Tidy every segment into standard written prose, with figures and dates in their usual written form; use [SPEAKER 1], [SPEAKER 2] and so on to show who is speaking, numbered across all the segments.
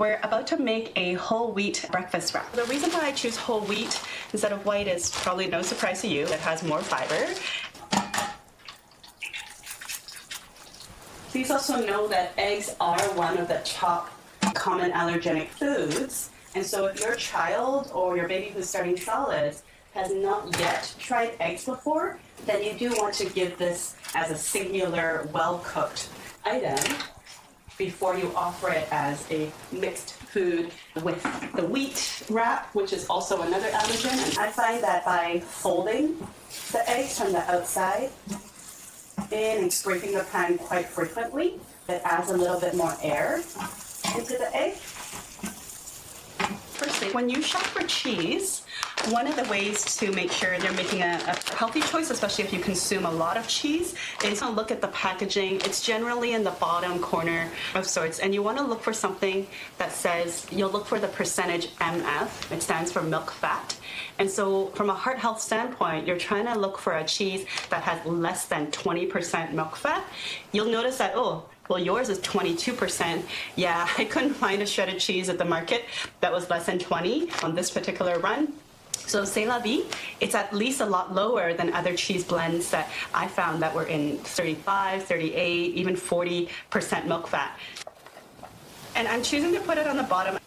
[SPEAKER 1] We're about to make a whole wheat breakfast wrap. The reason why I choose whole wheat instead of white is probably no surprise to you. It has more fiber. Please also know that eggs are one of the top common allergenic foods. And so if your child or your baby who's starting solids has not yet tried eggs before, then you do want to give this as a singular, well-cooked item before you offer it as a mixed food with the wheat wrap, which is also another allergen. And I find that by folding the eggs from the outside in and scraping the pan quite frequently, it adds a little bit more air into the egg. Firstly, when you shop for cheese, one of the ways to make sure they're making a healthy choice, especially if you consume a lot of cheese, is to look at the packaging. It's generally in the bottom corner of sorts, and you want to look for something that says, you'll look for the percentage MF. It stands for milk fat. And so from a heart health standpoint, you're trying to look for a cheese that has less than 20% milk fat. You'll notice that, oh, well, yours is 22%. Yeah, I couldn't find a shredded cheese at the market that was less than 20 on this particular run. So c'est la vie. It's at least a lot lower than other cheese blends that I found that were in 35, 38, even 40% milk fat. And I'm choosing to put it on the bottom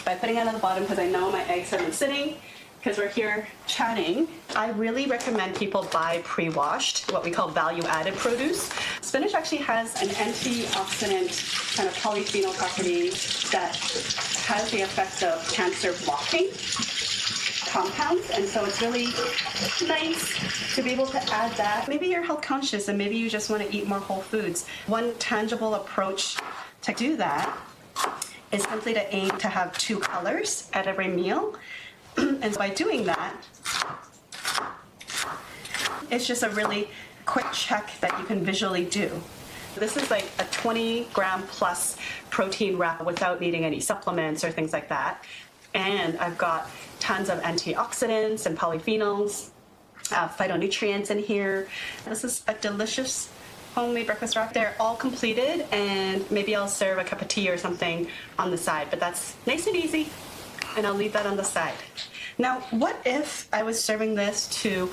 [SPEAKER 1] by putting it on the bottom because I know my eggs have been sitting, because we're here chatting. I really recommend people buy pre-washed, what we call value-added produce. Spinach actually has an antioxidant kind of polyphenol property that has the effect of cancer-blocking compounds, and so it's really nice to be able to add that. Maybe you're health conscious and maybe you just want to eat more whole foods. One tangible approach to do that is simply to aim to have 2 colors at every meal. And so by doing that, it's just a really quick check that you can visually do. This is like a 20-gram plus protein wrap without needing any supplements or things like that. And I've got tons of antioxidants and polyphenols, phytonutrients in here. This is a delicious homemade breakfast wrap. They're all completed, and maybe I'll serve a cup of tea or something on the side, but that's nice and easy, and I'll leave that on the side. Now, what if I was serving this to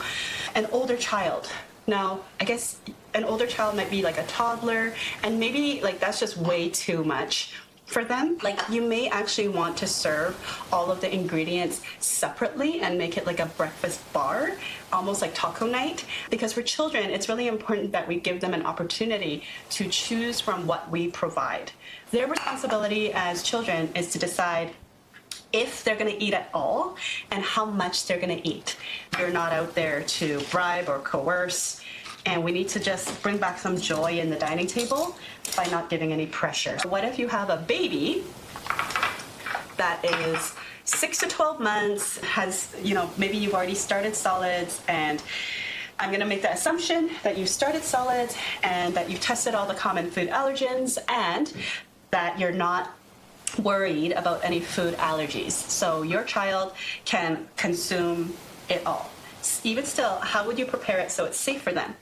[SPEAKER 1] an older child? Now, I guess an older child might be like a toddler, and maybe like that's just way too much for them. Like, you may actually want to serve all of the ingredients separately and make it like a breakfast bar, almost like taco night. Because for children, it's really important that we give them an opportunity to choose from what we provide. Their responsibility as children is to decide if they're going to eat at all and how much they're going to eat. You're not out there to bribe or coerce, and we need to just bring back some joy in the dining table by not giving any pressure. What if you have a baby that is 6 to 12 months, has, maybe you've already started solids, and I'm going to make the assumption that you started solids and that you've tested all the common food allergens and that you're not worried about any food allergies. So your child can consume it all. Even still, how would you prepare it so it's safe for them?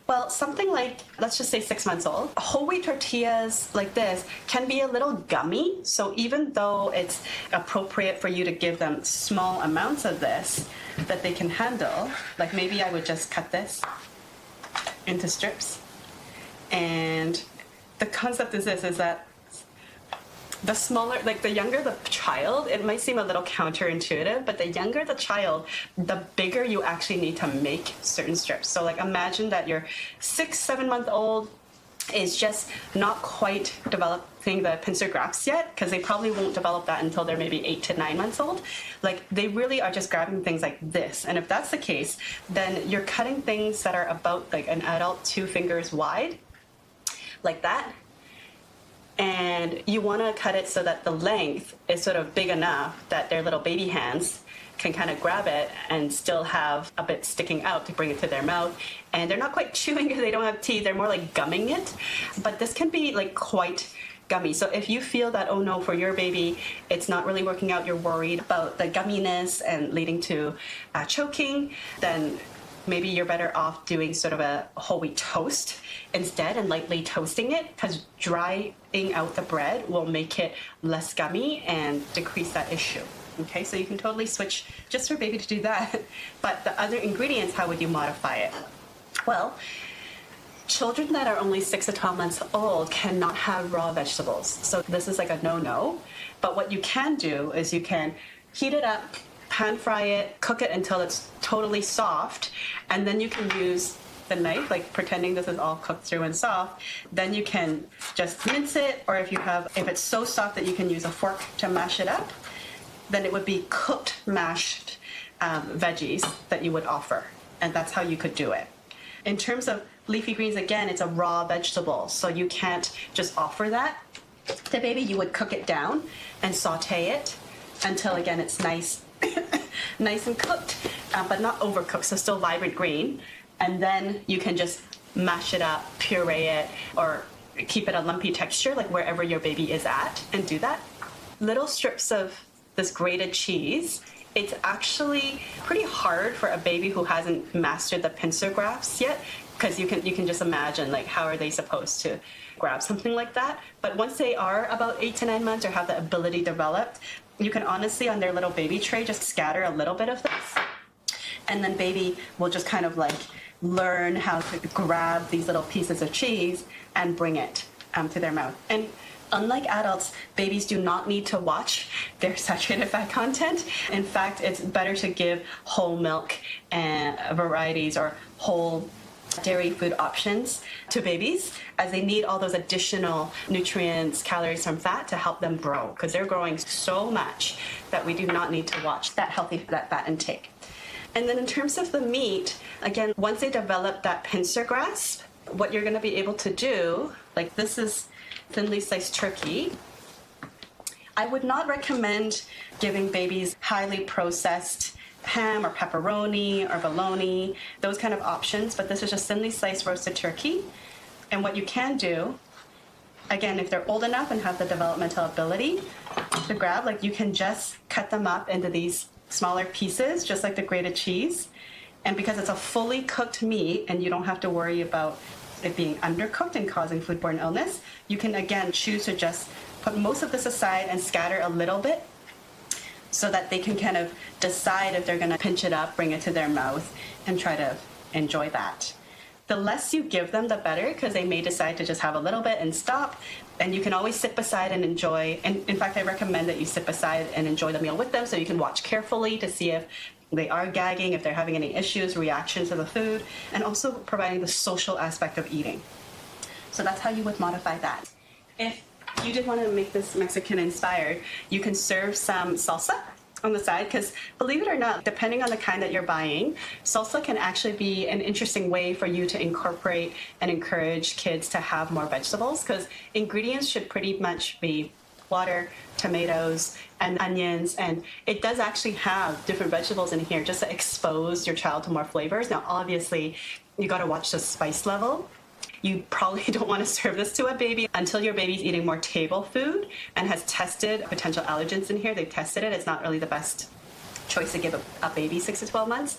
[SPEAKER 1] Well, something like, let's just say 6 months old, whole wheat tortillas like this can be a little gummy. So even though it's appropriate for you to give them small amounts of this that they can handle, like maybe I would just cut this into strips. And the concept is this, is that the smaller, like the younger the child, it might seem a little counterintuitive, but the younger the child, the bigger you actually need to make certain strips. So like imagine that your 6-7 month old is just not quite developing the pincer grasp yet, because they probably won't develop that until they're maybe 8 to 9 months old. Like they really are just grabbing things like this. And if that's the case, then you're cutting things that are about like an adult 2 fingers wide, like that. And you want to cut it so that the length is sort of big enough that their little baby hands can kind of grab it and still have a bit sticking out to bring it to their mouth. And they're not quite chewing because they don't have teeth, they're more like gumming it. But this can be like quite gummy. So if you feel that, oh no, for your baby, it's not really working out, you're worried about the gumminess and leading to choking, then maybe you're better off doing sort of a whole wheat toast instead and lightly toasting it, because drying out the bread will make it less gummy and decrease that issue. Okay, so you can totally switch just for baby to do that. But the other ingredients, how would you modify it? Well, children that are only 6 to 12 months old cannot have raw vegetables. So this is like a no-no. But what you can do is you can heat it up, pan fry it, cook it until it's totally soft, and then you can use the knife, like pretending this is all cooked through and soft. Then you can just mince it, or if it's so soft that you can use a fork to mash it up, then it would be cooked mashed veggies that you would offer. And that's how you could do it. In terms of leafy greens, again, it's a raw vegetable, so you can't just offer that to baby. You would cook it down and saute it until, again, it's nice nice and cooked, but not overcooked, so still vibrant green. And then you can just mash it up, puree it, or keep it a lumpy texture, like wherever your baby is at, and do that. Little strips of this grated cheese. It's actually pretty hard for a baby who hasn't mastered the pincer grafts yet, because you can just imagine, like, how are they supposed to grab something like that? But once they are about 8 to 9 months or have the ability developed, you can honestly, on their little baby tray, just scatter a little bit of this, and then baby will just kind of like learn how to grab these little pieces of cheese and bring it to their mouth. And unlike adults, babies do not need to watch their saturated fat content. In fact, it's better to give whole milk and varieties or whole dairy food options to babies, as they need all those additional nutrients, calories from fat to help them grow, because they're growing so much that we do not need to watch that fat intake. And then in terms of the meat, again, once they develop that pincer grasp, what you're going to be able to do, like this is thinly sliced turkey. I would not recommend giving babies highly processed ham or pepperoni or bologna, those kind of options, but this is just thinly sliced roasted turkey. And what you can do, again, if they're old enough and have the developmental ability to grab, like you can just cut them up into these smaller pieces, just like the grated cheese. And because it's a fully cooked meat and you don't have to worry about it being undercooked and causing foodborne illness, you can again choose to just put most of this aside and scatter a little bit, so that they can kind of decide if they're going to pinch it up, bring it to their mouth, and try to enjoy that. The less you give them, the better, because they may decide to just have a little bit and stop. And you can always sit beside and enjoy. And in fact, I recommend that you sit beside and enjoy the meal with them, so you can watch carefully to see if they are gagging, if they're having any issues, reactions to the food, and also providing the social aspect of eating. So that's how you would modify that. If you did want to make this Mexican inspired, you can serve some salsa on the side, because believe it or not, depending on the kind that you're buying, salsa can actually be an interesting way for you to incorporate and encourage kids to have more vegetables, because ingredients should pretty much be water, tomatoes, and onions, and it does actually have different vegetables in here just to expose your child to more flavors. Now obviously you got to watch the spice level. You probably don't want to serve this to a baby until your baby's eating more table food and has tested potential allergens in here. They've tested it. It's not really the best choice to give a baby 6 to 12 months.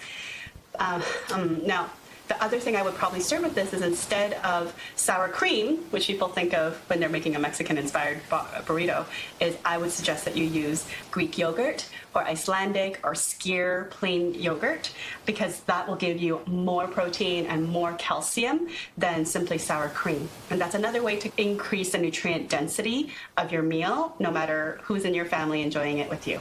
[SPEAKER 1] Now, the other thing I would probably serve with this is, instead of sour cream, which people think of when they're making a Mexican-inspired burrito, is I would suggest that you use Greek yogurt or Icelandic or skyr plain yogurt, because that will give you more protein and more calcium than simply sour cream. And that's another way to increase the nutrient density of your meal, no matter who's in your family enjoying it with you.